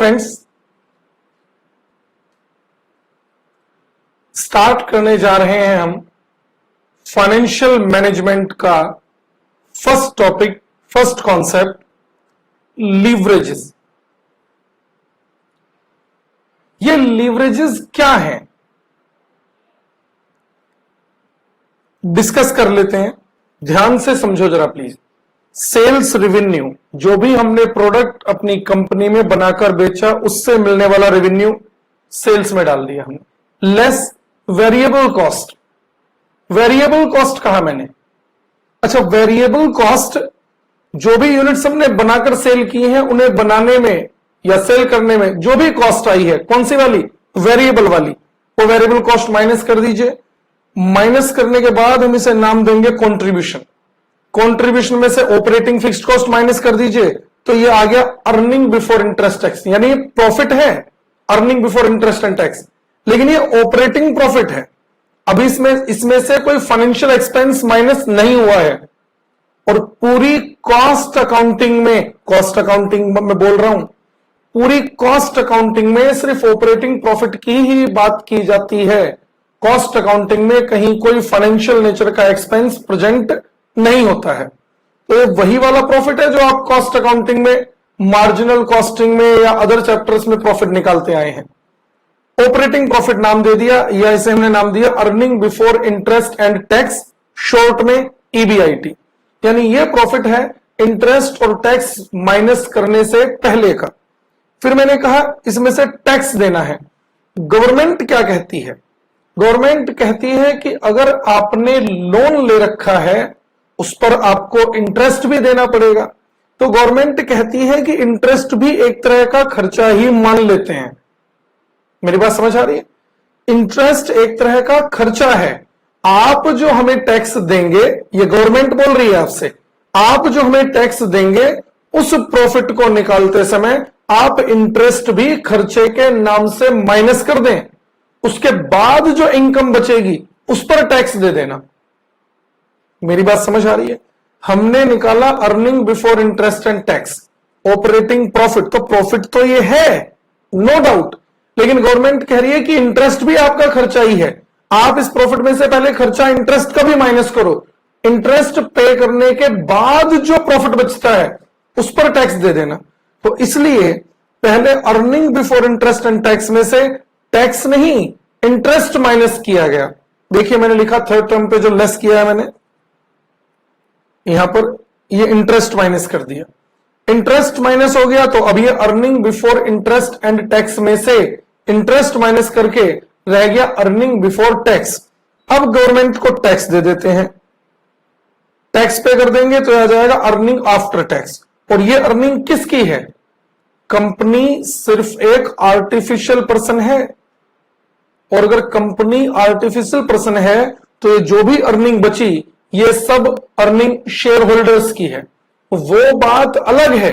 Friends, start करने जा रहे हैं हम फाइनेंशियल मैनेजमेंट का first topic, first concept, leverages. ये लीवरेजेस क्या है डिस्कस कर लेते हैं। ध्यान से समझो जरा प्लीज। सेल्स रेवेन्यू, जो भी हमने प्रोडक्ट अपनी कंपनी में बनाकर बेचा उससे मिलने वाला रेवेन्यू सेल्स में डाल दिया हमने, less variable cost. Variable cost कहा मैंने? अच्छा, वेरिएबल कॉस्ट जो भी यूनिट्स हमने बनाकर सेल की हैं उन्हें बनाने में या सेल करने में जो भी कॉस्ट आई है, कौन सी वाली? वेरिएबल वाली। वो वेरिएबल कॉस्ट माइनस कर दीजिए। माइनस करने के बाद हम इसे नाम देंगे कंट्रीब्यूशन। कंट्रीब्यूशन में से ऑपरेटिंग फिक्स्ड कॉस्ट माइनस कर दीजिए तो ये आ गया अर्निंग बिफोर इंटरेस्ट टैक्स। यानी प्रॉफिट है earning before interest and tax, लेकिन ये ऑपरेटिंग प्रॉफिट है। अभी इसमें से कोई फाइनेंशियल एक्सपेंस माइनस नहीं हुआ है। और पूरी कॉस्ट अकाउंटिंग में, कॉस्ट अकाउंटिंग में बोल रहा हूं, पूरी कॉस्ट अकाउंटिंग में सिर्फ ऑपरेटिंग प्रॉफिट की ही बात की जाती है। कॉस्ट अकाउंटिंग में कहीं कोई फाइनेंशियल नेचर का एक्सपेंस प्रेजेंट नहीं होता है। तो ये वही वाला प्रॉफिट है जो आप कॉस्ट अकाउंटिंग में, मार्जिनल कॉस्टिंग में या अदर चैप्टर्स में प्रॉफिट निकालते आए हैं। ऑपरेटिंग प्रॉफिट नाम दे दिया, या इसे हमने नाम दिया earning before interest and tax, short में ईबीआईटी। यानी ये प्रॉफिट है इंटरेस्ट और टैक्स माइनस करने से पहले का। फिर मैंने कहा इसमें से टैक्स देना है। गवर्नमेंट क्या कहती है? गवर्नमेंट कहती है कि अगर आपने लोन ले रखा है उस पर आपको इंटरेस्ट भी देना पड़ेगा। तो गवर्नमेंट कहती है कि इंटरेस्ट भी एक तरह का खर्चा ही मान लेते हैं। मेरी बात समझ आ रही है? इंटरेस्ट एक तरह का खर्चा है। आप जो हमें टैक्स देंगे, ये गवर्नमेंट बोल रही है आपसे, आप जो हमें टैक्स देंगे उस प्रॉफिट को निकालते समय आप इंटरेस्ट भी खर्चे के नाम से माइनस कर दें। उसके बाद जो इनकम बचेगी उस पर टैक्स दे देना। मेरी बात समझ आ रही है? हमने निकाला earning before interest and tax, operating profit. तो प्रॉफिट तो ये है, नो डाउट, लेकिन गवर्नमेंट कह रही है कि इंटरेस्ट भी आपका खर्चा ही है। आप इस प्रॉफिट में से पहले खर्चा इंटरेस्ट का भी माइनस करो। इंटरेस्ट पे करने के बाद जो प्रॉफिट बचता है उस पर टैक्स दे देना। तो इसलिए पहले earning before interest and tax में से टैक्स नहीं, इंटरेस्ट माइनस किया गया। देखिए मैंने लिखा थर्ड टर्म पे जो लेस किया है मैंने, यहां पर ये इंटरेस्ट माइनस कर दिया। इंटरेस्ट माइनस हो गया तो अब ये earning before interest and tax में से इंटरेस्ट माइनस करके रह गया अर्निंग बिफोर टैक्स। अब गवर्नमेंट को टैक्स दे देते हैं, टैक्स पे कर देंगे तो आ जाएगा अर्निंग आफ्टर टैक्स। और ये अर्निंग किसकी है? कंपनी सिर्फ एक आर्टिफिशियल पर्सन है, और अगर कंपनी आर्टिफिशियल पर्सन है तो ये जो भी अर्निंग बची ये सब अर्निंग शेयर होल्डर्स की है। वो बात अलग है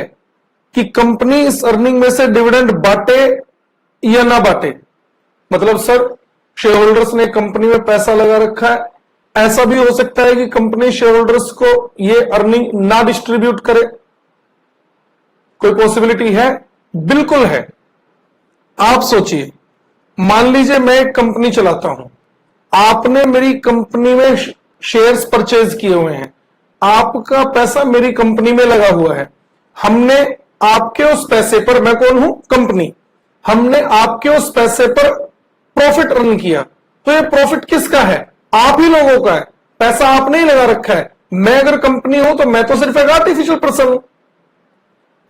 कि कंपनी इस अर्निंग में से डिविडेंड बांटे या ना बांटे। मतलब सर शेयर होल्डर्स ने कंपनी में पैसा लगा रखा है, ऐसा भी हो सकता है कि कंपनी शेयर होल्डर्स को ये अर्निंग ना डिस्ट्रीब्यूट करे। कोई पॉसिबिलिटी है? बिल्कुल है। आप सोचिए, मान लीजिए मैं एक कंपनी चलाता हूं, आपने मेरी कंपनी में शेयर्स परचेज किए हुए हैं, आपका पैसा मेरी कंपनी में लगा हुआ है। हमने आपके उस पैसे पर, मैं कौन हूं? कंपनी, हमने आपके उस पैसे पर प्रॉफिट अर्न किया। तो ये प्रॉफिट किसका है? आप ही लोगों का है। पैसा आपने ही लगा रखा है। मैं अगर कंपनी हूं तो मैं तो सिर्फ एक आर्टिफिशियल पर्सन हूं।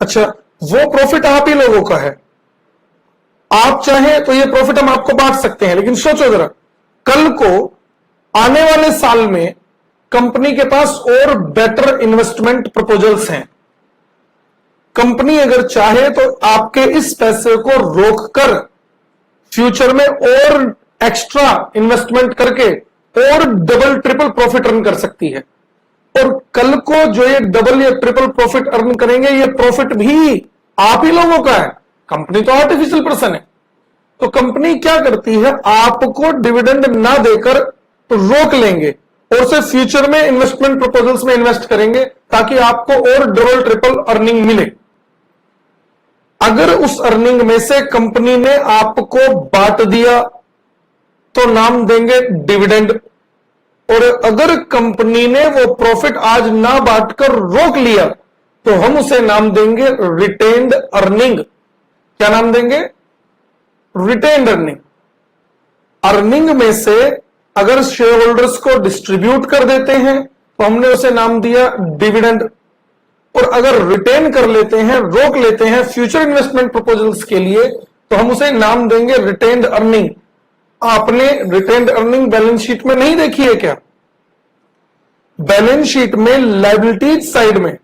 अच्छा, वो प्रॉफिट आप ही लोगों का है। आप चाहें तो ये प्रॉफिट हम आपको बांट सकते हैं, लेकिन सोचो जरा, कल को आने वाले साल में कंपनी के पास और बेटर इन्वेस्टमेंट प्रपोजल्स हैं। कंपनी अगर चाहे तो आपके इस पैसे को रोककर फ्यूचर में और एक्स्ट्रा इन्वेस्टमेंट करके और डबल ट्रिपल प्रॉफिट अर्न कर सकती है। और कल को जो ये डबल या ट्रिपल प्रॉफिट अर्न करेंगे, ये प्रॉफिट भी आप ही लोगों का है। कंपनी तो आर्टिफिशियल पर्सन है। तो कंपनी क्या करती है? आपको डिविडेंड ना देकर तो रोक लेंगे और उसे फ्यूचर में इन्वेस्टमेंट प्रपोजल्स में इन्वेस्ट करेंगे ताकि आपको और डबल ट्रिपल अर्निंग मिले। अगर उस अर्निंग में से कंपनी ने आपको बांट दिया तो नाम देंगे डिविडेंड, और अगर कंपनी ने वो प्रॉफिट आज ना बांटकर रोक लिया तो हम उसे नाम देंगे रिटेन्ड अर्निंग। क्या नाम देंगे? Retained earning. अर्निंग में से अगर शेयर होल्डर्स को डिस्ट्रीब्यूट कर देते हैं तो हमने उसे नाम दिया डिविडेंड, और अगर रिटेन कर लेते हैं, रोक लेते हैं फ्यूचर इन्वेस्टमेंट प्रपोजल्स के लिए, तो हम उसे नाम देंगे रिटेन्ड अर्निंग। आपने रिटेन्ड अर्निंग बैलेंस शीट में नहीं देखी है क्या? बैलेंस शीट में लायबिलिटीज साइड में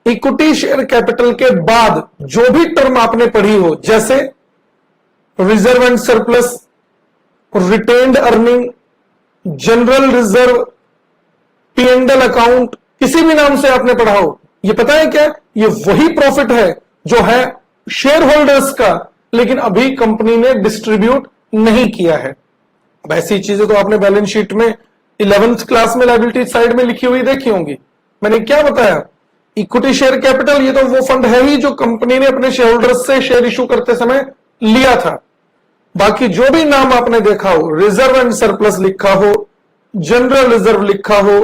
इक्विटी शेयर कैपिटल के बाद जो भी टर्म आपने पढ़ी हो, जैसे reserve and surplus, retained earning, general reserve, P&L account, किसी भी नाम से आपने पढ़ा हो, ये पता है क्या? ये वही प्रॉफिट है जो है शेयर होल्डर्स का, लेकिन अभी कंपनी ने डिस्ट्रीब्यूट नहीं किया है। अब ऐसी चीजें तो आपने बैलेंस शीट में 11th क्लास में लायबिलिटी साइड में लिखी हुई देखी होंगी। मैंने क्या बताया? इक्विटी शेयर कैपिटल ये तो वो फंड है ही जो कंपनी ने अपने शेयर होल्डर्स से शेयर इशू करते समय लिया था। बाकी जो भी नाम आपने देखा हो, रिजर्व एंड सरप्लस लिखा हो, जनरल रिजर्व लिखा हो,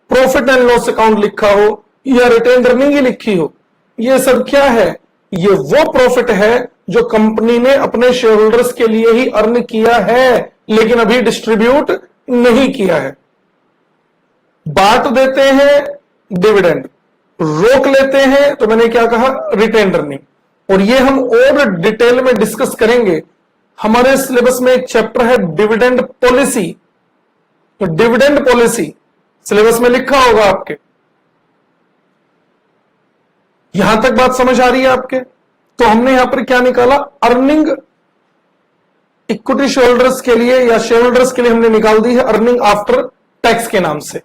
प्रॉफिट एंड लॉस अकाउंट लिखा हो, या रिटेन अर्निंग ही लिखी हो, ये सब क्या है? ये वो प्रॉफिट है जो कंपनी ने अपने शेयर होल्डर्स के लिए ही अर्न किया है, लेकिन अभी डिस्ट्रीब्यूट नहीं किया है। बांट देते हैं डिविडेंड, रोक लेते हैं तो मैंने क्या कहा? Retain earning. और ये हम और डिटेल में डिस्कस करेंगे। हमारे सिलेबस में एक चैप्टर है डिविडेंड पॉलिसी, तो डिविडेंड पॉलिसी सिलेबस में लिखा होगा आपके। यहां तक बात समझ आ रही है आपके? तो हमने यहां पर क्या निकाला? अर्निंग इक्विटी शेयर होल्डर्स के लिए या शेयर होल्डर्स के लिए हमने निकाल दी है अर्निंग आफ्टर टैक्स के नाम से।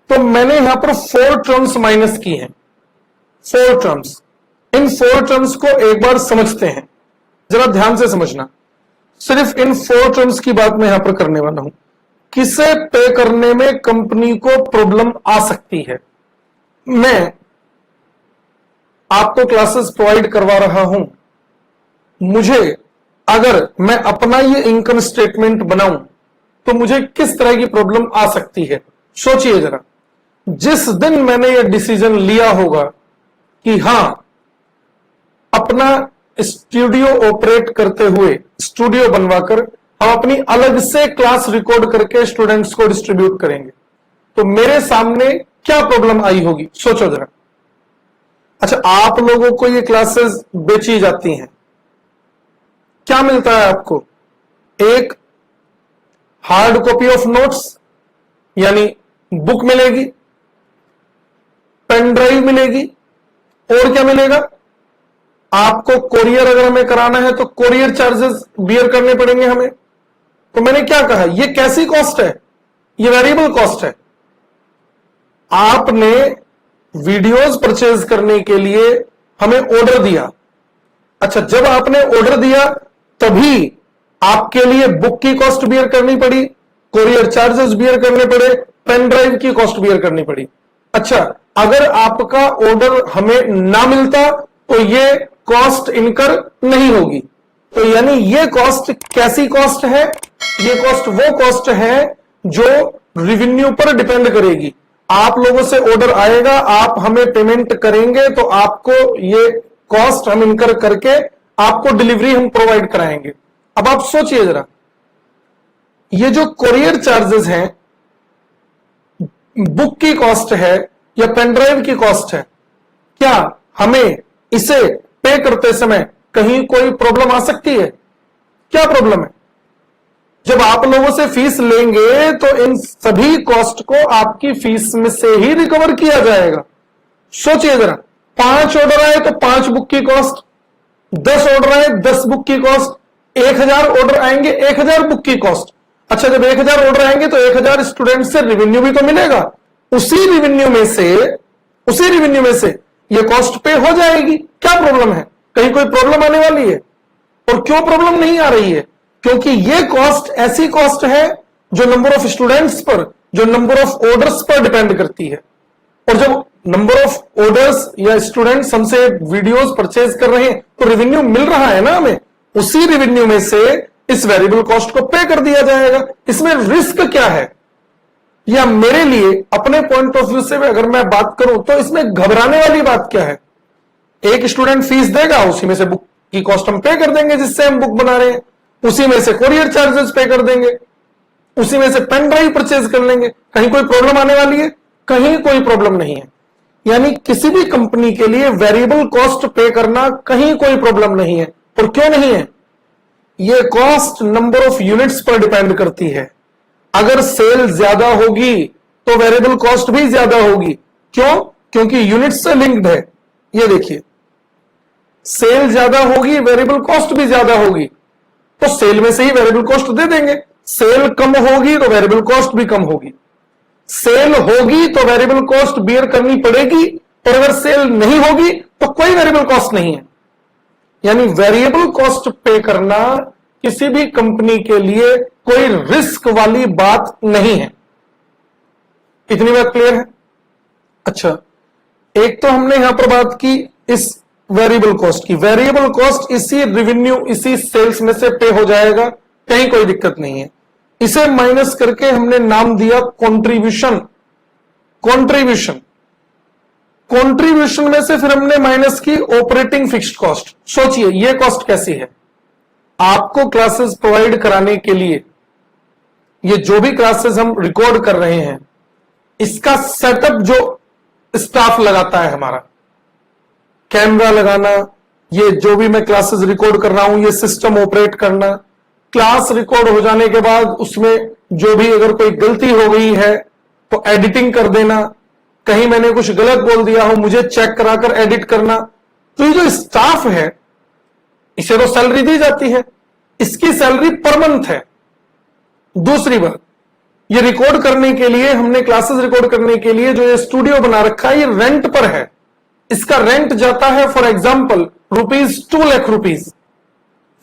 तो मैंने यहां पर 4 टर्म्स माइनस की हैं, 4 टर्म्स। इन 4 टर्म्स को एक बार समझते हैं, जरा ध्यान से समझना। सिर्फ इन 4 टर्म्स की बात मैं यहां पर करने वाला हूं। किसे पे करने में कंपनी को प्रॉब्लम आ सकती है? मैं आपको क्लासेस प्रोवाइड करवा रहा हूं, मुझे अगर मैं अपना ये इनकम स्टेटमेंट बनाऊं तो मुझे किस तरह की प्रॉब्लम आ सकती है? सोचिए जरा। जिस दिन मैंने ये डिसीजन लिया होगा कि हां, अपना स्टूडियो ऑपरेट करते हुए, स्टूडियो बनवाकर हम अपनी अलग से क्लास रिकॉर्ड करके स्टूडेंट्स को डिस्ट्रीब्यूट करेंगे, तो मेरे सामने क्या प्रॉब्लम आई होगी? सोचो जरा। अच्छा, आप लोगों को ये क्लासेस बेची जाती हैं, क्या मिलता है आपको? एक हार्ड कॉपी ऑफ नोट्स यानी बुक मिलेगी, पेन ड्राइव मिलेगी, और क्या मिलेगा? आपको कोरियर अगर हमें कराना है तो कोरियर चार्जेस बियर करने पड़ेंगे हमें। तो मैंने क्या कहा? ये कैसी कॉस्ट है? ये वेरिएबल कॉस्ट है। आपने वीडियोस परचेज करने के लिए हमें ऑर्डर दिया। अच्छा, जब आपने ऑर्डर दिया तभी आपके लिए बुक की कॉस्ट बियर करनी पड़ी, कोरियर चार्जेस बियर करने पड़े, पेन ड्राइव की कॉस्ट बियर करनी पड़ी। अच्छा, अगर आपका ऑर्डर हमें ना मिलता तो ये कॉस्ट इनकर नहीं होगी। तो यानी ये कॉस्ट कैसी कॉस्ट है? ये कॉस्ट वो कॉस्ट है जो रेवेन्यू पर डिपेंड करेगी। आप लोगों से ऑर्डर आएगा, आप हमें पेमेंट करेंगे, तो आपको ये कॉस्ट हम इनकर करके आपको डिलीवरी हम प्रोवाइड कराएंगे। अब आप सोचिए जरा, ये जो कोरियर चार्जेस हैं, बुक की कॉस्ट है या पेन ड्राइव की कॉस्ट है, क्या हमें इसे पे करते समय कहीं कोई प्रॉब्लम आ सकती है? क्या प्रॉब्लम है? जब आप लोगों से फीस लेंगे तो इन सभी कॉस्ट को आपकी फीस में से ही रिकवर किया जाएगा। सोचिए जरा, 5 ऑर्डर आए तो 5 बुक की कॉस्ट, 10 ऑर्डर आए 10 बुक की कॉस्ट, 1000 ऑर्डर आएंगे 1000 बुक की कॉस्ट। अच्छा, जब 1000 ऑर्डर आएंगे तो 1000 स्टूडेंट से रेवेन्यू भी तो मिलेगा। उसी रेवेन्यू में से ये कॉस्ट पे हो जाएगी। क्या प्रॉब्लम है? कहीं कोई प्रॉब्लम आने वाली है? और क्यों प्रॉब्लम नहीं आ रही है? क्योंकि ये कॉस्ट ऐसी कॉस्ट है जो नंबर ऑफ स्टूडेंट्स पर, जो नंबर ऑफ ऑर्डर्स पर डिपेंड करती है। और जब नंबर ऑफ ऑर्डर्स या स्टूडेंट्स हमसे वीडियोस परचेज कर रहे हैं तो रेवेन्यू मिल रहा है ना हमें, उसी रेवेन्यू में से इस वेरिएबल कॉस्ट को पे कर दिया जाएगा। इसमें रिस्क क्या है, या मेरे लिए अपने पॉइंट ऑफ व्यू से अगर मैं बात करूं तो इसमें घबराने वाली बात क्या है। एक स्टूडेंट फीस देगा, उसी में से बुक की कॉस्ट हम पे कर देंगे जिससे हम बुक बना रहे हैं, उसी में से कोरियर चार्जेस पे कर देंगे, उसी में से पेन ड्राइव परचेज कर लेंगे। कहीं कोई प्रॉब्लम आने वाली है? कहीं कोई प्रॉब्लम नहीं है। यानी किसी भी कंपनी के लिए वेरिएबल कॉस्ट पे करना कहीं कोई प्रॉब्लम नहीं है। और क्यों नहीं है? यह कॉस्ट नंबर ऑफ यूनिट्स पर डिपेंड करती है। अगर सेल ज्यादा होगी तो वेरिएबल कॉस्ट भी ज्यादा होगी। क्यों? क्योंकि यूनिट्स से लिंक्ड है। ये देखिए, सेल ज्यादा होगी, वेरिएबल कॉस्ट भी ज्यादा होगी, तो सेल में से ही वेरिएबल कॉस्ट दे देंगे। सेल कम होगी तो वेरिएबल कॉस्ट भी कम होगी। सेल होगी तो वेरिएबल कॉस्ट बियर करनी पड़ेगी, और अगर सेल नहीं होगी तो कोई वेरिएबल कॉस्ट नहीं है। यानी वेरिएबल कॉस्ट पे करना किसी भी कंपनी के लिए कोई रिस्क वाली बात नहीं है। इतनी बात क्लियर है? अच्छा, एक तो हमने यहां पर बात की इस वेरिएबल कॉस्ट की। वेरिएबल कॉस्ट इसी रेवेन्यू, इसी सेल्स में से पे हो जाएगा, कहीं कोई दिक्कत नहीं है। इसे माइनस करके हमने नाम दिया कंट्रीब्यूशन। कंट्रीब्यूशन कंट्रीब्यूशन में से फिर हमने माइनस की ऑपरेटिंग फिक्स्ड कॉस्ट। सोचिए ये कॉस्ट कैसी है। आपको क्लासेस प्रोवाइड कराने के लिए ये जो भी क्लासेस हम रिकॉर्ड कर रहे हैं, इसका सेटअप जो स्टाफ लगाता है हमारा, कैमरा लगाना, ये जो भी मैं क्लासेस रिकॉर्ड कर रहा हूं, ये सिस्टम ऑपरेट करना, क्लास रिकॉर्ड हो जाने के बाद उसमें जो भी अगर कोई गलती हो गई है तो एडिटिंग कर देना, कहीं मैंने कुछ गलत बोल दिया हो मुझे चेक कराकर एडिट करना। तो ये जो स्टाफ है इसे तो सैलरी दी जाती है, इसकी सैलरी पर मंथ है। दूसरी बात, ये रिकॉर्ड करने के लिए, हमने क्लासेस रिकॉर्ड करने के लिए जो ये स्टूडियो बना रखा है, ये रेंट पर है। इसका रेंट जाता है for example ₹2 lakh.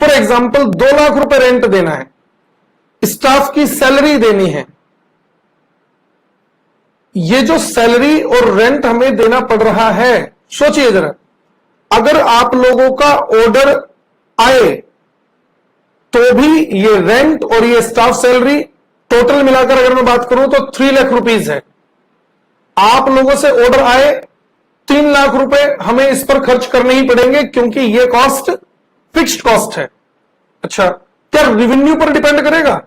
For example 2 lakh रुपए रेंट देना है, स्टाफ की सैलरी देनी है। ये जो सैलरी और रेंट हमें देना पड़ रहा है, सोचिए जरा, अगर आप लोगों का ऑर्डर आए तो भी ये रेंट और ये स्टाफ सैलरी टोटल मिलाकर अगर मैं बात करूं तो 3 लाख रुपीस है। आप लोगों से ऑर्डर आए, 3 लाख रुपए हमें इस पर खर्च करने ही पड़ेंगे क्योंकि ये कॉस्ट फिक्स्ड कॉस्ट है। अच्छा, क्या रेवेन्यू पर डिपेंड करेगा?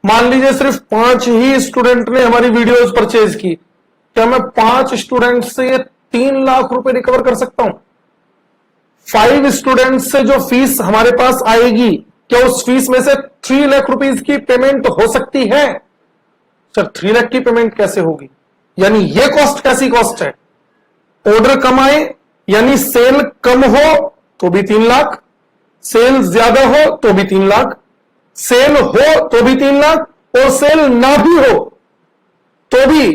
मान लीजिए सिर्फ 5 ही स्टूडेंट ने हमारी वीडियोस परचेज की, क्या मैं 5 स्टूडेंट से ये 3 लाख रुपए रिकवर कर सकता हूं? 5 स्टूडेंट से जो फीस हमारे पास आएगी, क्या उस फीस में से 3 लाख रुपीस की पेमेंट हो सकती है? सर 3 लाख की पेमेंट कैसे होगी? यानी ये कॉस्ट कैसी कॉस्ट है? ऑर्डर कम आए यानी सेल कम हो तो भी 3 लाख, सेल ज्यादा हो तो भी 3 लाख, सेल हो तो भी 3 लाख, और सेल ना भी हो तो भी,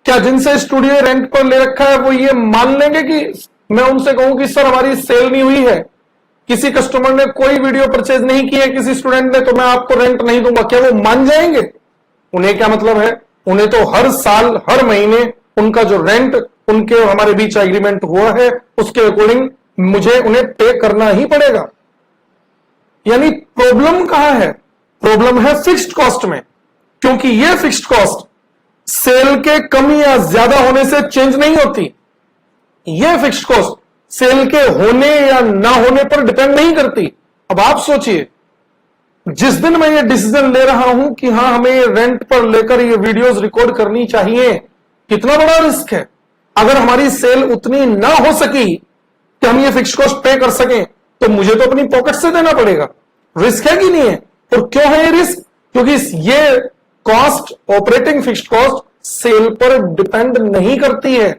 क्या जिनसे स्टूडियो रेंट पर ले रखा है वो ये मान लेंगे कि मैं उनसे कहूं कि सर हमारी सेल नहीं हुई है, किसी कस्टमर ने कोई वीडियो परचेज नहीं की है किसी स्टूडेंट ने, तो मैं आपको रेंट नहीं दूंगा, क्या वो मान जाएंगे? उन्हें क्या मतलब है? उन्हें तो हर साल हर महीने उनका जो रेंट उनके हमारे बीच एग्रीमेंट हुआ है उसके अकॉर्डिंग मुझे उन्हें पे करना ही पड़ेगा। यानी प्रॉब्लम कहां है? प्रॉब्लम है फिक्स्ड कॉस्ट में, क्योंकि यह फिक्स्ड कॉस्ट सेल के कम या ज्यादा होने से चेंज नहीं होती। यह फिक्स्ड कॉस्ट सेल के होने या ना होने पर डिपेंड नहीं करती। अब आप सोचिए, जिस दिन मैं ये डिसीजन ले रहा हूं कि हां हमें रेंट पर लेकर ये वीडियोस रिकॉर्ड करनी चाहिए, कितना बड़ा रिस्क है। अगर हमारी सेल उतनी ना हो सकी कि हम ये फिक्स्ड कॉस्ट पे कर सकें तो मुझे तो अपनी पॉकेट से देना पड़ेगा। रिस्क है कि नहीं है? और क्यों है ये रिस्क? क्योंकि ये cost, operating fixed cost, sale पर डिपेंड नहीं करती है,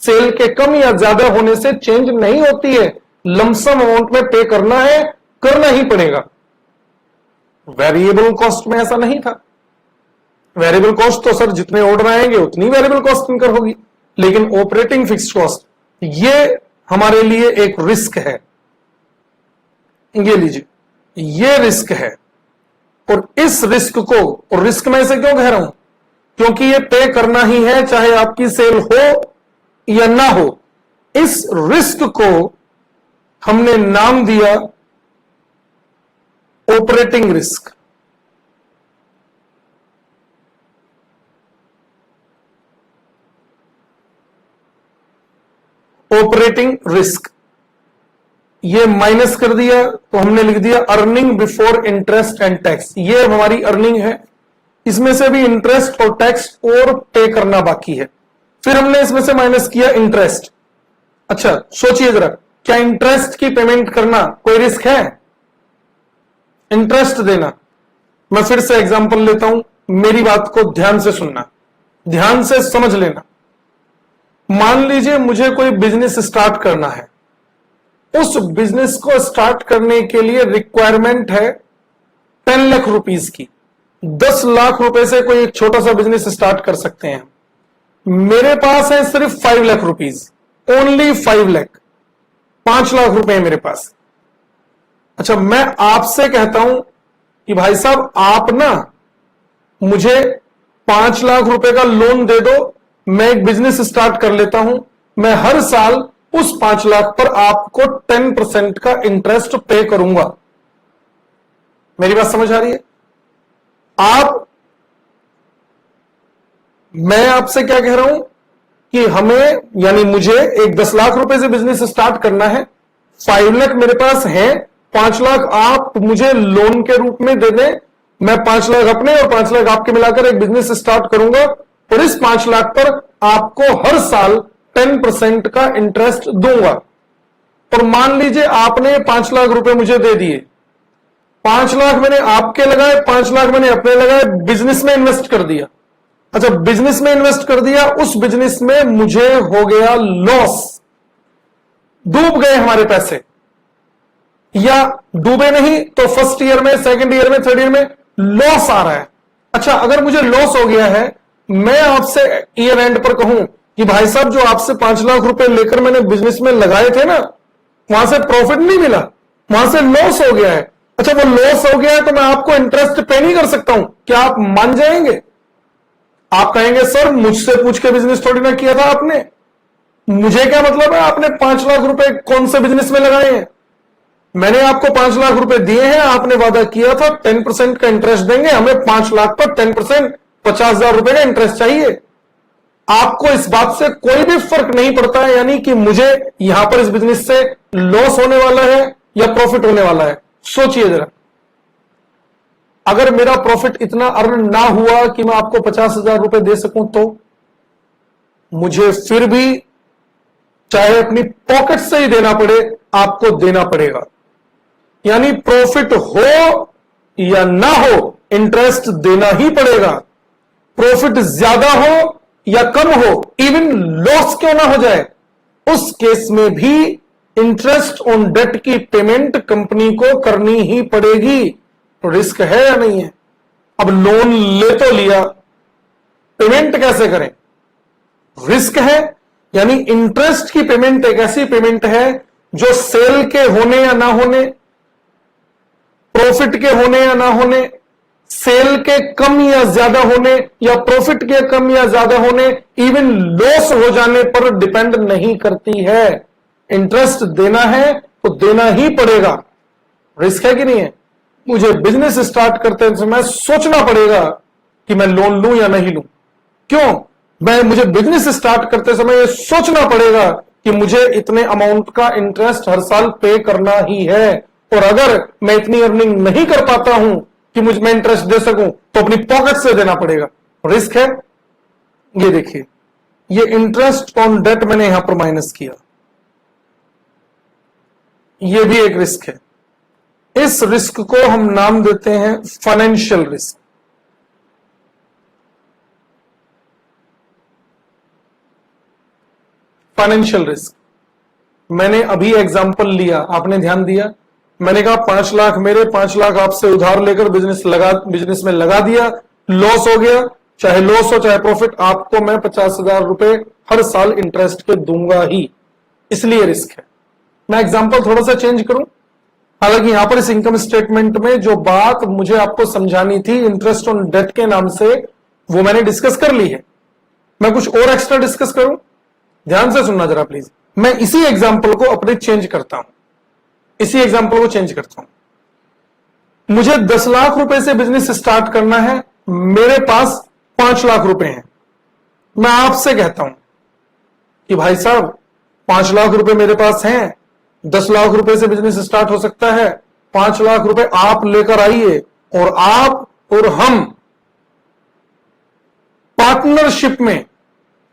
सेल के कम या ज्यादा होने से चेंज नहीं होती है। लमसम अमाउंट में पे करना है, करना ही पड़ेगा। वेरिएबल कॉस्ट में ऐसा नहीं था। वेरिएबल कॉस्ट तो सर जितने ऑर्डर आएंगे उतनी वेरिएबल कॉस्ट इनकर होगी, लेकिन ऑपरेटिंग फिक्स्ड कॉस्ट ये हमारे लिए एक रिस्क है। ये लीजिए, ये रिस्क है, और इस रिस्क को, और रिस्क में से क्यों कह रहा हूं? क्योंकि ये पे करना ही है, चाहे आपकी सेल हो या ना हो, इस रिस्क को हमने नाम दिया ऑपरेटिंग रिस्क। ऑपरेटिंग रिस्क ये माइनस कर दिया तो हमने लिख दिया earning before interest and tax. ये हमारी अर्निंग है, इसमें से भी इंटरेस्ट और टैक्स और पे करना बाकी है। फिर हमने इसमें से माइनस किया इंटरेस्ट। अच्छा सोचिए जरा, क्या इंटरेस्ट की पेमेंट करना कोई रिस्क है? इंटरेस्ट देना, मैं फिर से एग्जांपल लेता हूं, मेरी बात को ध्यान से सुनना, ध्यान से समझ लेना। मान लीजिए मुझे कोई बिजनेस स्टार्ट करना है, उस बिजनेस को स्टार्ट करने के लिए रिक्वायरमेंट है 10 लाख रुपीस की। 10 लाख रुपए से कोई एक छोटा सा बिजनेस स्टार्ट कर सकते हैं। मेरे पास है सिर्फ 5 लाख रुपीस, ओनली 5 लाख, 5 लाख रुपए मेरे पास। अच्छा मैं आपसे कहता हूं कि भाई साहब आप ना मुझे 5 लाख रुपए का लोन दे दो, मैं एक बिजनेस स्टार्ट कर लेता हूं, मैं हर साल उस 5 लाख पर आपको 10% का इंटरेस्ट पे करूंगा। मेरी बात समझ आ रही है? मैं आपसे क्या कह रहा हूं कि हमें यानी मुझे एक 10 लाख रुपए से बिजनेस स्टार्ट करना है, 5 लाख मेरे पास है, 5 लाख आप मुझे लोन के रूप में दे दें, मैं 5 लाख अपने और 5 लाख आपके मिलाकर एक बिजनेस स्टार्ट करूंगा और इस 5 लाख पर आपको हर साल 10% का इंटरेस्ट दूंगा। और मान लीजिए आपने 5 लाख रुपए मुझे दे दिए, 5 लाख मैंने आपके लगाए, 5 लाख मैंने अपने लगाए, बिजनेस में इन्वेस्ट कर दिया। अच्छा बिजनेस में इन्वेस्ट कर दिया, उस बिजनेस में मुझे हो गया लॉस, डूब गए हमारे पैसे, या डूबे नहीं तो फर्स्ट ईयर में, सेकंड ईयर में, थर्ड ईयर में लॉस आ रहा है। अच्छा अगर मुझे लॉस हो गया है, मैं आपसे ईयर एंड पर कहूं कि भाई साहब जो आपसे 5 लाख रुपए लेकर मैंने बिजनेस में लगाए थे ना, वहां से प्रॉफिट नहीं मिला, वहां से लॉस हो गया है। अच्छा वो लॉस हो गया है तो मैं आपको इंटरेस्ट पे नहीं कर सकता हूं, क्या आप मान जाएंगे? आप कहेंगे सर मुझसे पूछ के बिजनेस थोड़ी ना किया था आपने, मुझे क्या मतलब है आपने 5 लाख रुपए कौन से बिजनेस में लगाए हैं? मैंने आपको 5 लाख रुपए दिए हैं, आपने वादा किया था 10% का इंटरेस्ट देंगे, हमें 5 लाख पर 10% 50,000 रुपए का इंटरेस्ट चाहिए। आपको इस बात से कोई भी फर्क नहीं पड़ता है, यानी कि मुझे यहां पर इस बिजनेस से लॉस होने वाला है या प्रॉफिट होने वाला है। सोचिए जरा, अगर मेरा प्रॉफिट इतना अर्न ना हुआ कि मैं आपको 50,000 रुपए दे सकूं तो मुझे फिर भी चाहे अपनी पॉकेट से ही देना पड़े, आपको देना पड़ेगा। यानी प्रॉफिट हो या ना हो इंटरेस्ट देना ही पड़ेगा। प्रॉफिट ज्यादा हो या कम हो, इवन लॉस क्यों ना हो जाए, उस केस में भी इंटरेस्ट ऑन डेट की पेमेंट कंपनी को करनी ही पड़ेगी। तो रिस्क है या नहीं है? अब लोन ले तो लिया, पेमेंट कैसे करें? रिस्क है। यानी इंटरेस्ट की पेमेंट एक ऐसी पेमेंट है जो सेल के होने या ना होने, प्रॉफिट के होने या ना होने, सेल के कम या ज्यादा होने या प्रॉफिट के कम या ज्यादा होने, इवन लॉस हो जाने पर डिपेंड नहीं करती है। इंटरेस्ट देना है तो देना ही पड़ेगा। रिस्क है कि नहीं है? मुझे बिजनेस स्टार्ट करते समय सोचना पड़ेगा कि मैं लोन लूं या नहीं लूं। क्यों? मुझे बिजनेस स्टार्ट करते समय यह सोचना पड़ेगा कि मुझे इतने अमाउंट का इंटरेस्ट हर साल पे करना ही है, और अगर मैं इतनी अर्निंग नहीं कर पाता हूं कि मैं इंटरेस्ट दे सकूं तो अपनी पॉकेट से देना पड़ेगा। रिस्क है। ये देखिए, ये इंटरेस्ट ऑन डेट मैंने यहां पर माइनस किया, ये भी एक रिस्क है। इस रिस्क को हम नाम देते हैं फाइनेंशियल रिस्क। फाइनेंशियल रिस्क मैंने अभी एग्जांपल लिया, आपने ध्यान दिया, मैंने कहा 5 लाख मेरे, 5 लाख आपसे उधार लेकर बिजनेस में लगा दिया, लॉस हो गया, चाहे लॉस हो चाहे प्रॉफिट, आपको मैं 50,000 रुपए हर साल इंटरेस्ट पे दूंगा ही, इसलिए रिस्क है। मैं एग्जांपल थोड़ा सा चेंज करूं, हालांकि यहां पर इस इनकम स्टेटमेंट में जो बात मुझे आपको समझानी थी इंटरेस्ट ऑन डेट के नाम से, वो मैंने डिस्कस कर ली है। मैं कुछ और एक्स्ट्रा डिस्कस करूं। ध्यान से सुनना जरा प्लीज। मैं इसी एग्जाम्पल को अपने चेंज करता हूं, इसी एग्जाम्पल को चेंज करता हूं। मुझे 10 लाख रुपए से बिजनेस स्टार्ट करना है, मेरे पास 5 लाख रुपए हैं। मैं आपसे कहता हूं कि भाई साहब 5 लाख रुपए मेरे पास हैं, 10 लाख रुपए से बिजनेस स्टार्ट हो सकता है, 5 लाख रुपए आप लेकर आइए और आप और हम पार्टनरशिप में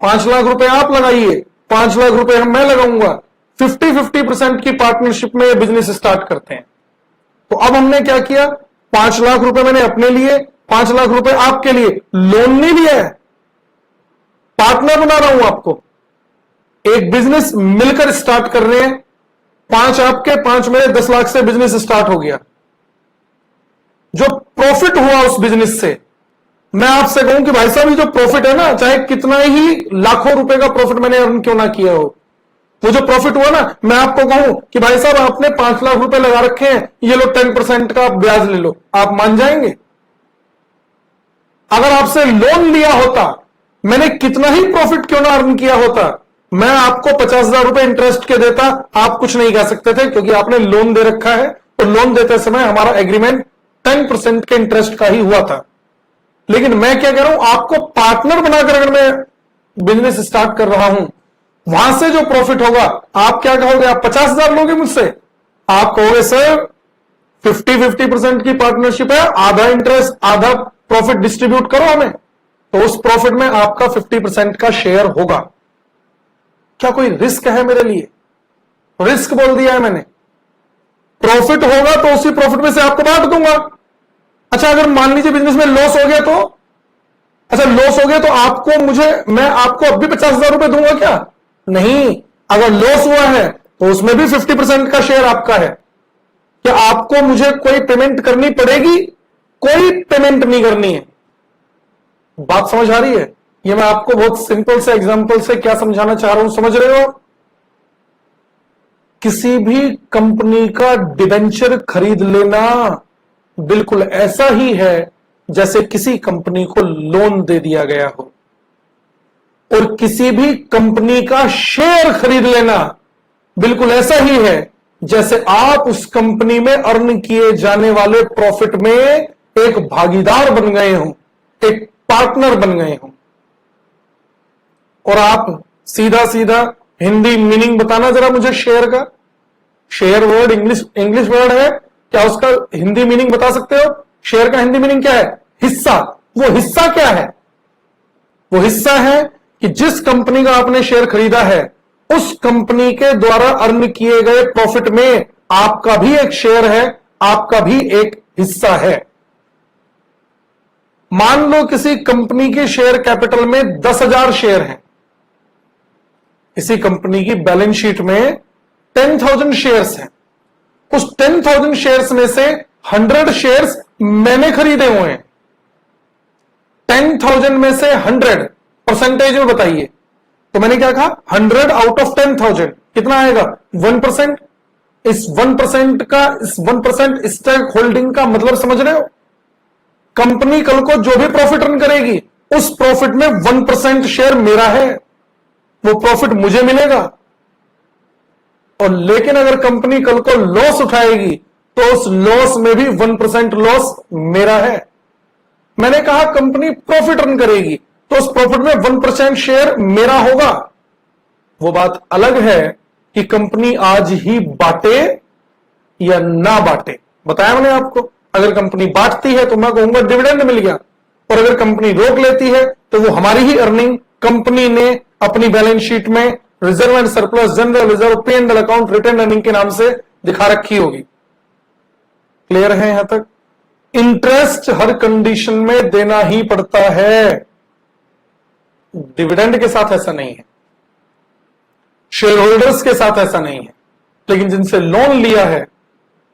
5 लाख रुपए आप लगाइए, 5 लाख रुपए हम मैं लगाऊंगा, 50-50% की पार्टनरशिप में बिजनेस स्टार्ट करते हैं। तो अब हमने क्या किया, 5 लाख रुपए मैंने अपने लिए, 5 लाख रुपए आपके लिए, लोन नहीं लिया है, पार्टनर बना रहा हूं आपको। एक बिजनेस मिलकर स्टार्ट कर रहे हैं, 5 आपके 5 मेरे, 10 लाख से बिजनेस स्टार्ट हो गया। जो प्रॉफिट हुआ उस बिजनेस से, मैं आपसे कहूं कि भाई साहब ये जो प्रॉफिट है ना, चाहे कितना ही लाखों रुपए का प्रॉफिट मैंने अर्न क्यों ना किया हो, वो जो प्रॉफिट हुआ ना, मैं आपको कहूं कि भाई साहब आपने 5 लाख रुपए लगा रखे हैं, ये लो 10% का ब्याज ले लो, आप मान जाएंगे? अगर आपसे लोन लिया होता, मैंने कितना ही प्रॉफिट क्यों ना अर्न किया होता, मैं आपको 50,000 रुपए इंटरेस्ट के देता, आप कुछ नहीं कह सकते थे, क्योंकि आपने लोन दे रखा है। तो लोन देते समय हमारा एग्रीमेंट 10% के इंटरेस्ट का ही हुआ था। लेकिन मैं क्या कह रहा हूं, आपको पार्टनर बनाकर अगर मैं बिजनेस स्टार्ट कर रहा हूं, वहां से जो प्रॉफिट होगा, आप क्या कहोगे, आप 50,000 लोगे मुझसे? आप कहोगे सर 50-50% की पार्टनरशिप है, आधा इंटरेस्ट आधा प्रॉफिट डिस्ट्रीब्यूट करो हमें, तो उस प्रॉफिट में आपका 50% का शेयर होगा। क्या कोई रिस्क है मेरे लिए? रिस्क बोल दिया है मैंने। प्रॉफिट होगा तो उसी प्रॉफिट में से आपको बांट दूंगा। अच्छा, अगर मान लीजिए बिजनेस में लॉस हो गया तो, अच्छा लॉस हो गया तो आपको मैं आपको अब भी 50,000 रुपए दूंगा क्या? नहीं। अगर लॉस हुआ है तो उसमें भी 50% का शेयर आपका है। क्या आपको मुझे कोई पेमेंट करनी पड़ेगी? कोई पेमेंट नहीं करनी है। बात समझ आ रही है? ये मैं आपको बहुत सिंपल से एग्जांपल से क्या समझाना चाह रहा हूं, समझ रहे हो? किसी भी कंपनी का डिबेंचर खरीद लेना बिल्कुल ऐसा ही है जैसे किसी कंपनी को लोन दे दिया गया हो, और किसी भी कंपनी का शेयर खरीद लेना बिल्कुल ऐसा ही है जैसे आप उस कंपनी में अर्न किए जाने वाले प्रॉफिट में एक भागीदार बन गए हो, एक पार्टनर बन गए हो। और आप सीधा सीधा हिंदी मीनिंग बताना जरा मुझे शेयर का। शेयर वर्ड इंग्लिश वर्ड है, क्या उसका हिंदी मीनिंग बता सकते हो? शेयर का हिंदी मीनिंग क्या है? हिस्सा। वो हिस्सा क्या है? वो हिस्सा है कि जिस कंपनी का आपने शेयर खरीदा है, उस कंपनी के द्वारा अर्न किए गए प्रॉफिट में आपका भी एक शेयर है, आपका भी एक हिस्सा है। मान लो किसी कंपनी के शेयर कैपिटल में 10,000 शेयर हैं, किसी कंपनी की बैलेंस शीट में 10,000 शेयर्स हैं। उस 10,000 शेयर्स में से 100 शेयर्स मैंने खरीदे हुए हैं। 10,000 में से 100 परसेंटेज में बताइए, तो मैंने क्या कहा? 100 आउट ऑफ 10,000 कितना आएगा? 1%। इस 1% स्टेक होल्डिंग का मतलब समझ रहे हो? कंपनी कल को जो भी प्रॉफिट अर्न करेगी, उस प्रॉफिट में 1% शेयर मेरा है, वो प्रॉफिट मुझे मिलेगा। और लेकिन अगर कंपनी कल को लॉस उठाएगी तो उस लॉस में भी 1% लॉस मेरा है। मैंने कहा कंपनी प्रॉफिट अर्न करेगी तो उस प्रॉफिट में 1% शेयर मेरा होगा। वो बात अलग है कि कंपनी आज ही बांटे या ना बांटे। बताया मैंने आपको, अगर कंपनी बांटती है तो मैं कहूंगा डिविडेंड मिल गया, और अगर कंपनी रोक लेती है तो वो हमारी ही अर्निंग कंपनी ने अपनी बैलेंस शीट में reserve and surplus, general reserve, P&L account, retain earning के नाम से दिखा रखी होगी। क्लियर है यहां तक? इंटरेस्ट हर कंडीशन में देना ही पड़ता है, डिविडेंड के साथ ऐसा नहीं है, शेयर होल्डर्स के साथ ऐसा नहीं है। लेकिन जिनसे लोन लिया है,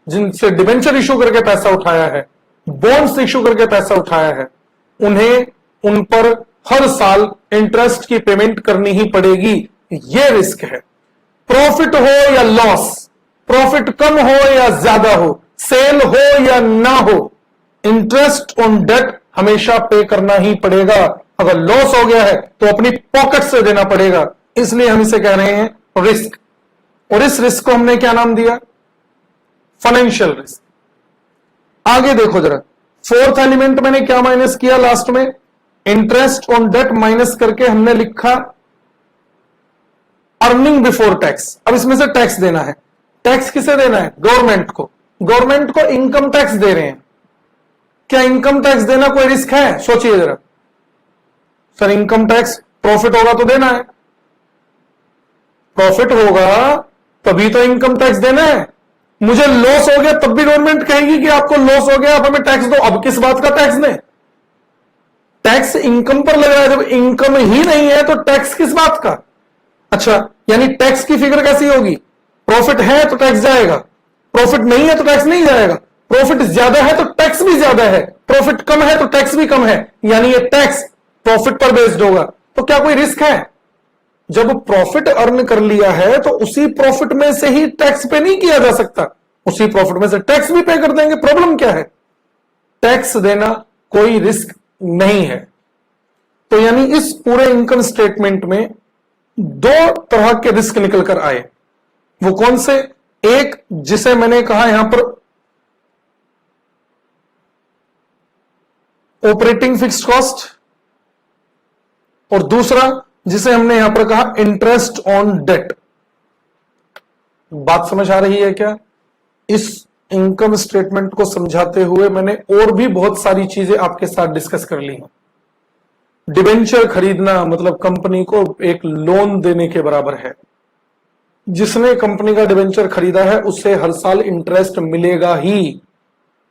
जिनसे डिबेंचर इशू करके पैसा उठाया है, बॉन्ड्स इशू करके पैसा उठाया है, उन्हें उन पर हर साल इंटरेस्ट की पेमेंट करनी ही पड़ेगी। ये रिस्क है। प्रॉफिट हो या लॉस, प्रॉफिट कम हो या ज्यादा हो, सेल हो या ना हो, इंटरेस्ट ऑन डेट हमेशा पे करना ही पड़ेगा। अगर लॉस हो गया है तो अपनी पॉकेट से देना पड़ेगा, इसलिए हम इसे कह रहे हैं रिस्क। और इस रिस्क को हमने क्या नाम दिया? Financial risk. आगे देखो जरा, फोर्थ एलिमेंट मैंने क्या माइनस किया लास्ट में? इंटरेस्ट ऑन डेट माइनस करके हमने लिखा अर्निंग बिफोर टैक्स। अब इसमें से टैक्स देना है। टैक्स किसे देना है? गवर्नमेंट को। गवर्नमेंट को इनकम टैक्स दे रहे हैं। क्या इनकम टैक्स देना कोई रिस्क है? सोचिए जरा। सर इनकम टैक्स प्रॉफिट होगा तो देना है, प्रॉफिट होगा तभी तो इनकम टैक्स देना है। मुझे लॉस हो गया तब भी गवर्नमेंट कहेगी कि आपको लॉस हो गया, आप हमें टैक्स दो। अब किस बात का टैक्स दें? टैक्स इनकम पर लग रहा है, जब इनकम ही नहीं है तो टैक्स किस बात का? अच्छा, यानी टैक्स की फिगर कैसी होगी? प्रॉफिट है तो टैक्स जाएगा, प्रॉफिट नहीं है तो टैक्स नहीं जाएगा, प्रॉफिट ज्यादा है तो टैक्स भी ज्यादा है, प्रॉफिट कम है तो टैक्स भी कम है, यानी ये टैक्स प्रॉफिट पर बेस्ड होगा। तो क्या कोई रिस्क है? जब प्रॉफिट अर्न कर लिया है तो उसी प्रॉफिट में से ही टैक्स पे नहीं किया जा सकता, उसी प्रॉफिट में से टैक्स भी पे कर देंगे। प्रॉब्लम क्या है? टैक्स देना कोई रिस्क नहीं है। तो यानी इस पूरे इनकम स्टेटमेंट में दो तरह के रिस्क निकल कर आए। वो कौन से? एक जिसे मैंने कहा यहां पर ऑपरेटिंग फिक्स्ड कॉस्ट, और दूसरा जिसे हमने यहां पर कहा इंटरेस्ट ऑन डेट। बात समझ आ रही है क्या? इस इनकम स्टेटमेंट को समझाते हुए मैंने और भी बहुत सारी चीजें आपके साथ डिस्कस कर ली हैं। डिबेंचर खरीदना मतलब कंपनी को एक लोन देने के बराबर है। जिसने कंपनी का डिबेंचर खरीदा है उससे हर साल इंटरेस्ट मिलेगा ही,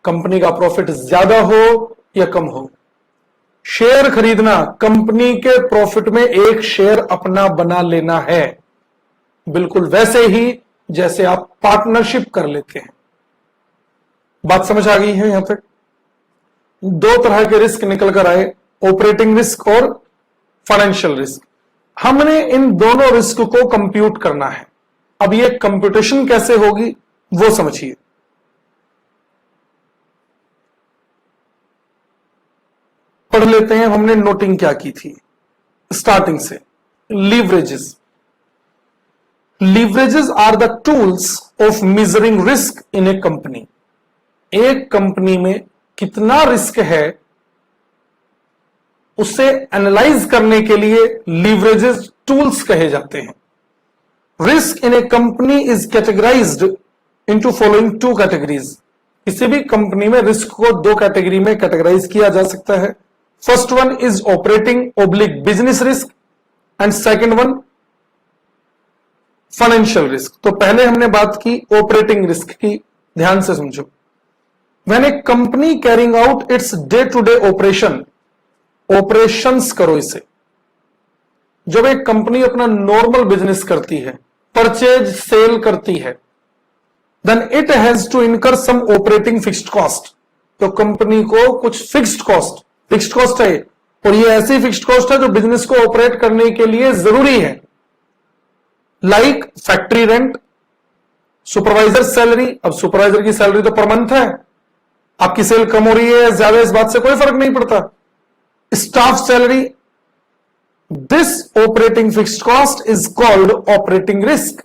कंपनी का प्रॉफिट ज्यादा हो या कम हो। शेयर खरीदना, कंपनी के प्रॉफिट में एक शेयर अपना बना लेना है, बिल्कुल वैसे ही जैसे आप पार्टनरशिप कर लेते हैं। बात समझ आ गई है? यहां तक दो तरह के रिस्क निकल कर आए, ऑपरेटिंग रिस्क और फाइनेंशियल रिस्क। हमने इन दोनों रिस्क को कंप्यूट करना है। अब ये कंप्यूटेशन कैसे होगी वो समझिए। पढ़ लेते हैं हमने नोटिंग क्या की थी स्टार्टिंग से। Leverages. Leverages are the tools of measuring risk in a company. एक कंपनी में कितना रिस्क है उसे एनालाइज करने के लिए लीवरेजेस टूल्स कहे जाते हैं। Risk in a company is categorised into following two categories. किसी भी कंपनी में रिस्क को दो कैटेगरी में कैटेगराइज किया जा सकता है। First one is operating oblique business risk and second one financial risk. तो पहले हमने बात की ऑपरेटिंग रिस्क की, ध्यान से समझो। When a company carrying out its day to day operation, operations करो इसे। जब एक कंपनी अपना नॉर्मल बिजनेस करती है, परचेज सेल करती है, then it has to incur some operating fixed cost. तो कंपनी को कुछ फिक्स्ड कॉस्ट है, और ये ऐसी फिक्स्ड कॉस्ट है जो बिजनेस को ऑपरेट करने के लिए जरूरी है। Like factory rent, supervisor salary. अब सुपरवाइजर की सैलरी तो पर मंथ है, आपकी सेल कम हो रही है या ज्यादा इस बात से कोई फर्क नहीं पड़ता। Staff salary. This operating fixed cost is called operating risk,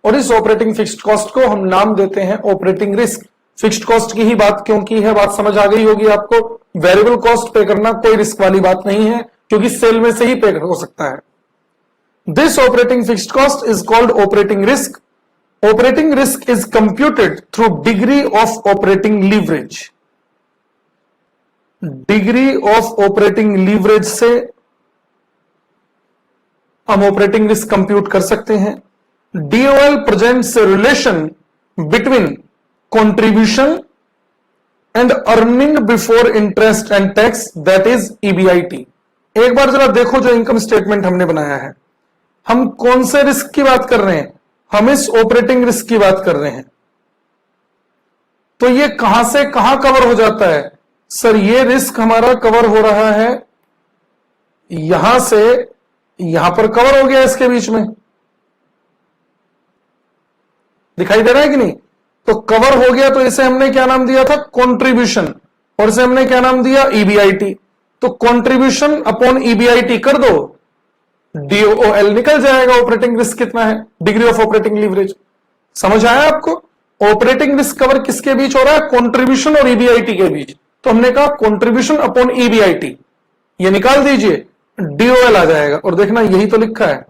और इस ऑपरेटिंग फिक्स्ड कॉस्ट को हम नाम देते हैं ऑपरेटिंग रिस्क। फिक्स्ड कॉस्ट की ही बात क्यों की है, बात समझ आ गई होगी आपको। वेरिएबल कॉस्ट पे करना कोई रिस्क वाली बात नहीं है, क्योंकि सेल में से ही पे हो सकता है। This operating fixed cost is called operating risk. Operating risk is computed through degree of operating leverage. Degree of operating leverage से हम ऑपरेटिंग रिस्क कंप्यूट कर सकते हैं। DOL presents a relation between contribution and earning before interest and tax, that is EBIT। एक बार जरा देखो जो income statement हमने बनाया है, हम कौन से रिस्क की बात कर रहे हैं? हम इस ऑपरेटिंग रिस्क की बात कर रहे हैं। तो ये कहां से कहां कवर हो जाता है? सर ये रिस्क हमारा कवर हो रहा है यहां से यहां पर कवर हो गया, इसके बीच में दिखाई दे रहा है कि नहीं? तो कवर हो गया, तो इसे हमने क्या नाम दिया था? कंट्रीब्यूशन, और इसे हमने क्या नाम दिया? EBIT। तो कंट्रीब्यूशन अपॉन EBIT कर दो, DOL निकल जाएगा। ऑपरेटिंग रिस्क कितना है, डिग्री ऑफ ऑपरेटिंग लीवरेज। समझ आया आपको? ऑपरेटिंग रिस्क कवर किसके बीच हो रहा है, कंट्रीब्यूशन और EBIT के बीच। तो हमने कहा कंट्रीब्यूशन अपॉन EBIT, ये निकाल दीजिए, DOL आ जाएगा। और देखना यही तो लिखा है,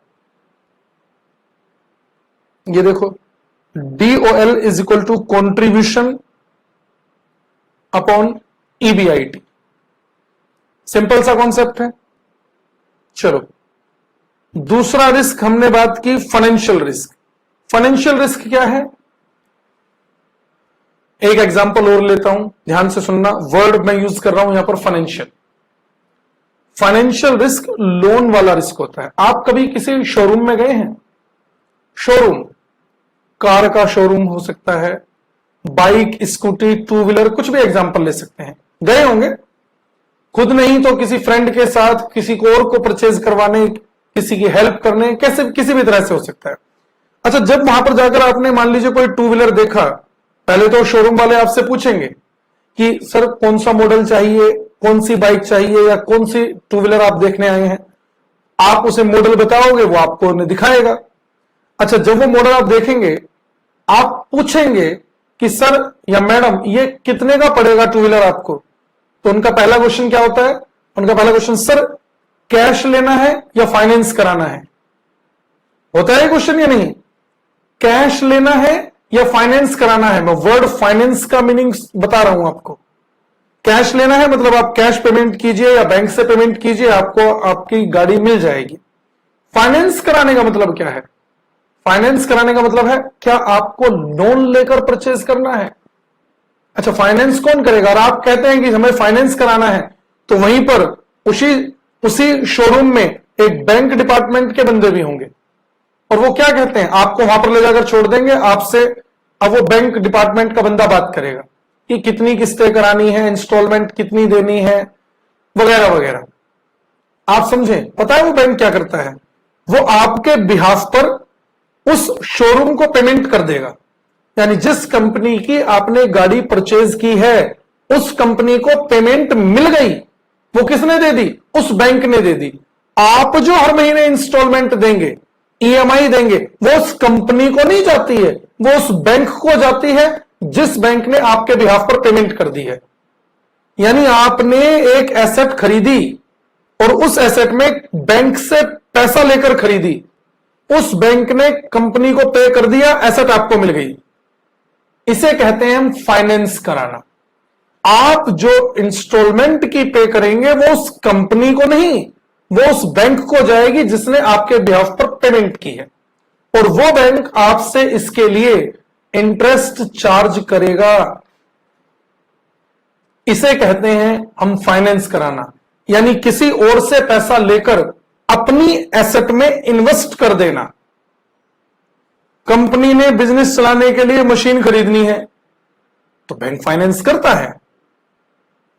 ये देखो, DOL is equal to contribution upon EBIT। Simple सा कॉन्सेप्ट है। चलो, दूसरा रिस्क हमने बात की, फाइनेंशियल रिस्क। फाइनेंशियल रिस्क क्या है, एक एग्जांपल और लेता हूं, ध्यान से सुनना। वर्ड मैं यूज कर रहा हूं यहां पर फाइनेंशियल। फाइनेंशियल रिस्क लोन वाला रिस्क होता है। आप कभी किसी शोरूम में गए हैं? शोरूम, कार का शोरूम हो सकता है, बाइक, स्कूटी, टू व्हीलर, कुछ भी एग्जांपल ले सकते हैं। गए होंगे, खुद नहीं तो किसी फ्रेंड के साथ, किसी को और को परचेज करवाने, किसी की हेल्प करने, कैसे किसी भी तरह से हो सकता है। अच्छा, जब वहां पर जाकर आपने मान लीजिए कोई टू व्हीलर देखा, पहले तो शोरूम वाले आपसे पूछेंगे कि सर कौन सा मॉडल चाहिए, कौन सी बाइक चाहिए, या कौन सी टू व्हीलर आप देखने आए हैं। आप उसे मॉडल बताओगे, वो आपको दिखाएगा। अच्छा, जब वो मॉडल आप देखेंगे, आप पूछेंगे कि सर या मैडम ये कितने का पड़ेगा टू व्हीलर आपको। तो उनका पहला क्वेश्चन क्या होता है, उनका पहला क्वेश्चन, सर कैश लेना है या फाइनेंस कराना है। होता है क्वेश्चन या नहीं, कैश लेना है या फाइनेंस कराना है। मैं वर्ड फाइनेंस का मीनिंग बता रहा हूं आपको। कैश लेना है मतलब आप कैश पेमेंट कीजिए या बैंक से पेमेंट कीजिए, आपको आपकी गाड़ी मिल जाएगी। फाइनेंस कराने का मतलब क्या है, फाइनेंस कराने का मतलब है क्या आपको लोन लेकर परचेज करना है। अच्छा, फाइनेंस कौन करेगा, और आप कहते हैं कि हमें फाइनेंस कराना है, तो वहीं पर उसी शोरूम में एक बैंक डिपार्टमेंट के बंदे भी होंगे, और वो क्या कहते हैं, आपको वहां पर ले जाकर छोड़ देंगे आपसे। अब वो बैंक डिपार्टमेंट का बंदा बात करेगा कि कितनी किस्तें करानी है, इंस्टॉलमेंट कितनी देनी है, वगैरह वगैरह। आप समझे, पता है वो बैंक क्या करता है, वो आपके बिहाफ पर उस शोरूम को पेमेंट कर देगा। यानी जिस कंपनी की आपने गाड़ी परचेज की है, उस कंपनी को पेमेंट मिल गई, वो किसने दे दी, उस बैंक ने दे दी। आप जो हर महीने इंस्टॉलमेंट देंगे, EMI देंगे, वो उस कंपनी को नहीं जाती है, वो उस बैंक को जाती है जिस बैंक ने आपके बिहाफ पर पेमेंट कर दी है। यानी आपने एक एसेट खरीदी और उस एसेट में बैंक से पैसा लेकर खरीदी, उस बैंक ने कंपनी को पे कर दिया, एसेट आपको मिल गई। इसे कहते हैं हम फाइनेंस कराना। आप जो इंस्टॉलमेंट की पे करेंगे वो उस कंपनी को नहीं, वो उस बैंक को जाएगी जिसने आपके बिहाफ पर पेमेंट की है, और वो बैंक आपसे इसके लिए इंटरेस्ट चार्ज करेगा। इसे कहते हैं हम फाइनेंस कराना। यानी किसी और से पैसा लेकर अपनी एसेट में इन्वेस्ट कर देना। कंपनी ने बिजनेस चलाने के लिए मशीन खरीदनी है तो बैंक फाइनेंस करता है।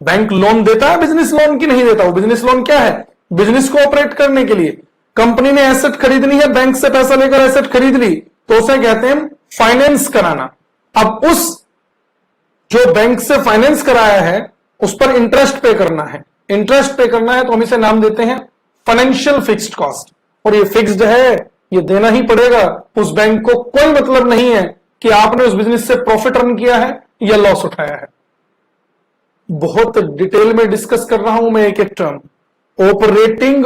बैंक लोन देता है, बिजनेस लोन की नहीं देता। वो बिजनेस लोन क्या है, बिजनेस को ऑपरेट करने के लिए। कंपनी ने एसेट खरीदनी है, बैंक से पैसा लेकर एसेट खरीद ली, तो उसे कहते हैं फाइनेंस कराना। अब उस जो बैंक से फाइनेंस कराया है उस पर इंटरेस्ट पे करना है। इंटरेस्ट पे करना है तो हम इसे नाम देते हैं फाइनेंशियल फिक्स्ड कॉस्ट। और ये फिक्स्ड है, ये देना ही पड़ेगा। उस बैंक को कोई मतलब नहीं है कि आपने उस बिजनेस से प्रॉफिट अर्न किया है या लॉस उठाया है। बहुत डिटेल में डिस्कस कर रहा हूं मैं एक एक टर्म। ऑपरेटिंग,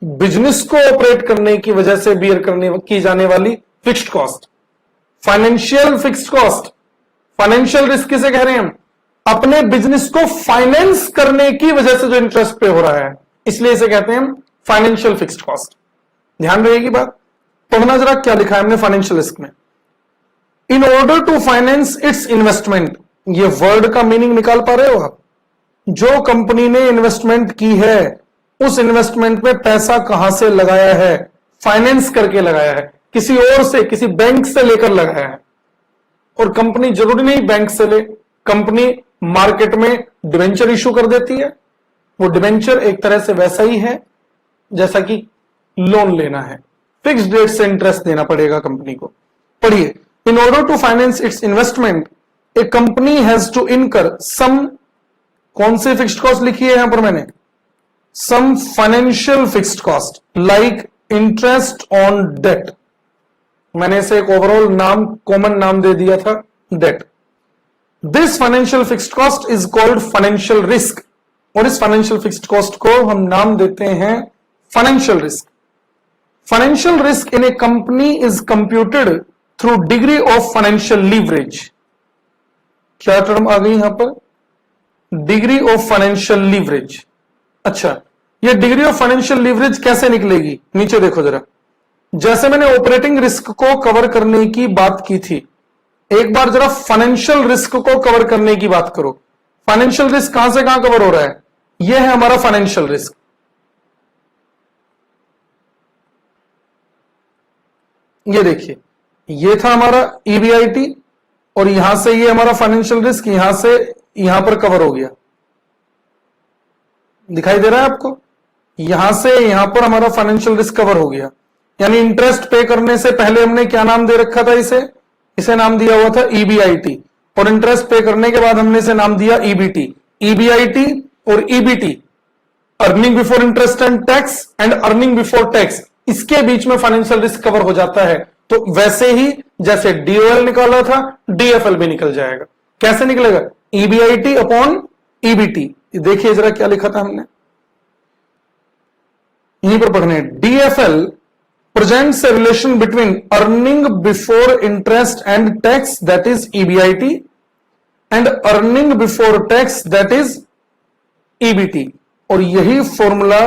बिजनेस को ऑपरेट करने की वजह से बियर करने की जाने वाली fixed cost, financial fixed cost. Financial risk किसे कह रहे हैं हम, अपने बिजनेस को फाइनेंस करने की वजह से जो इंटरेस्ट पे हो रहा है, इसलिए इसे कहते हैं हम फाइनेंशियल फिक्स्ड कॉस्ट। ध्यान रहेगी बात। पढ़ना जरा क्या लिखा है हमने फाइनेंशियल रिस्क में। In order to finance its investment, ये वर्ड का मीनिंग निकाल पा रहे हो आप। जो कंपनी ने इन्वेस्टमेंट की है उस इन्वेस्टमेंट में पैसा कहां से लगाया है, फाइनेंस करके लगाया है, किसी और से, किसी बैंक से लेकर लगाया है। और कंपनी जरूरी नहीं बैंक से ले, कंपनी मार्केट में डिवेंचर इशू कर देती है। वो डिवेंचर एक तरह से वैसा ही है जैसा कि लोन लेना है, फिक्स डेट से इंटरेस्ट देना पड़ेगा कंपनी को। पढ़िए, in order to finance its investment a company has to incur some, कौन सी फिक्स्ड कॉस्ट लिखी है यहां पर मैंने, some financial fixed cost like interest on debt. मैंने इसे एक ओवरऑल नाम, कॉमन नाम दे दिया था, debt. This financial fixed cost is called financial risk, और इस फाइनेंशियल फिक्स्ड कॉस्ट को हम नाम देते हैं financial risk. Financial risk in a company is computed through degree of financial leverage. क्या टर्म आ गई यहां पर? Degree of financial leverage. अच्छा, ये डिग्री ऑफ फाइनेंशियल लीवरेज कैसे निकलेगी? नीचे देखो जरा. जैसे मैंने ऑपरेटिंग रिस्क को कवर करने की बात की थी, एक बार जरा फाइनेंशियल रिस्क को कवर करने की बात करो. फाइनेंशियल रिस्क कहां से कहां कवर हो रहा है? यह है हमारा फाइनेंशियल रिस्क. ये देखिए, ये था हमारा ईबीआईटी, और यहां से ये हमारा फाइनेंशियल रिस्क यहां से यहां पर कवर हो गया. दिखाई दे रहा है आपको? यहां से यहां पर हमारा फाइनेंशियल रिस्क कवर हो गया. यानी इंटरेस्ट पे करने से पहले हमने क्या नाम दे रखा था? इसे नाम दिया हुआ था ईबीआईटी, और इंटरेस्ट पे करने के बाद हमने इसे नाम दिया ईबीटी. ईबीआईटी और EBT, earning before interest and tax and earning before tax, इसके बीच में फाइनेंशियल रिस्क कवर हो जाता है. तो वैसे ही जैसे डीओएल निकाला था, डीएफएल भी निकल जाएगा. कैसे निकलेगा? EBIT upon EBT. देखिए जरा क्या लिखा था हमने, यहीं पर पढ़ने. DFL presents a relation between earning before interest and tax, that is EBIT, and earning before tax, that is EBT. और यही फॉर्मूला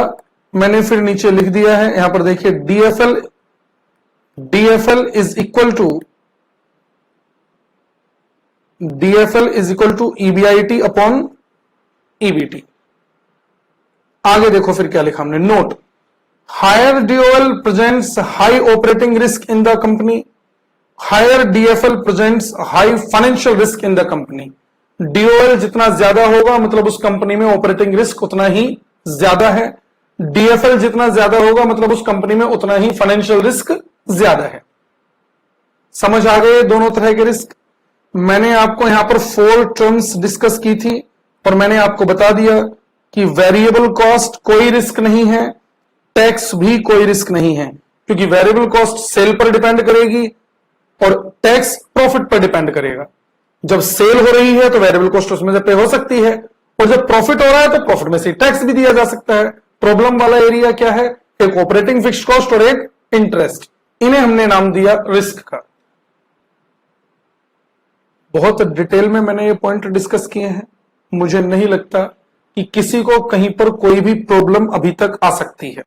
मैंने फिर नीचे लिख दिया है. यहां पर देखिए, DFL is equal to EBIT upon EBT. आगे देखो फिर क्या लिखा हमने. Note, higher DOL presents high operating risk in the company, higher DFL presents high financial risk in the company. DOL जितना ज्यादा होगा मतलब उस कंपनी में ऑपरेटिंग रिस्क उतना ही ज्यादा है. DFL जितना ज्यादा होगा मतलब उस कंपनी में उतना ही फाइनेंशियल रिस्क ज्यादा है. समझ आ गए दोनों तरह के रिस्क? मैंने आपको यहां पर 4 टर्म्स डिस्कस की थी, और मैंने आपको बता दिया कि वेरिएबल कॉस्ट कोई रिस्क नहीं है, टैक्स भी कोई रिस्क नहीं है, क्योंकि वेरिएबल कॉस्ट सेल पर डिपेंड करेगी और टैक्स प्रॉफिट पर डिपेंड करेगा. जब सेल हो रही है तो वेरिएबल कॉस्ट उसमें से पे हो सकती है, और जब प्रॉफिट हो रहा है तो प्रॉफिट में से टैक्स भी दिया जा सकता है. प्रॉब्लम वाला एरिया क्या है? एक ऑपरेटिंग फिक्स्ड कॉस्ट और एक इंटरेस्ट. इन्हें हमने नाम दिया रिस्क का. बहुत डिटेल में मैंने ये पॉइंट डिस्कस किए हैं. मुझे नहीं लगता कि किसी को कहीं पर कोई भी प्रॉब्लम अभी तक आ सकती है.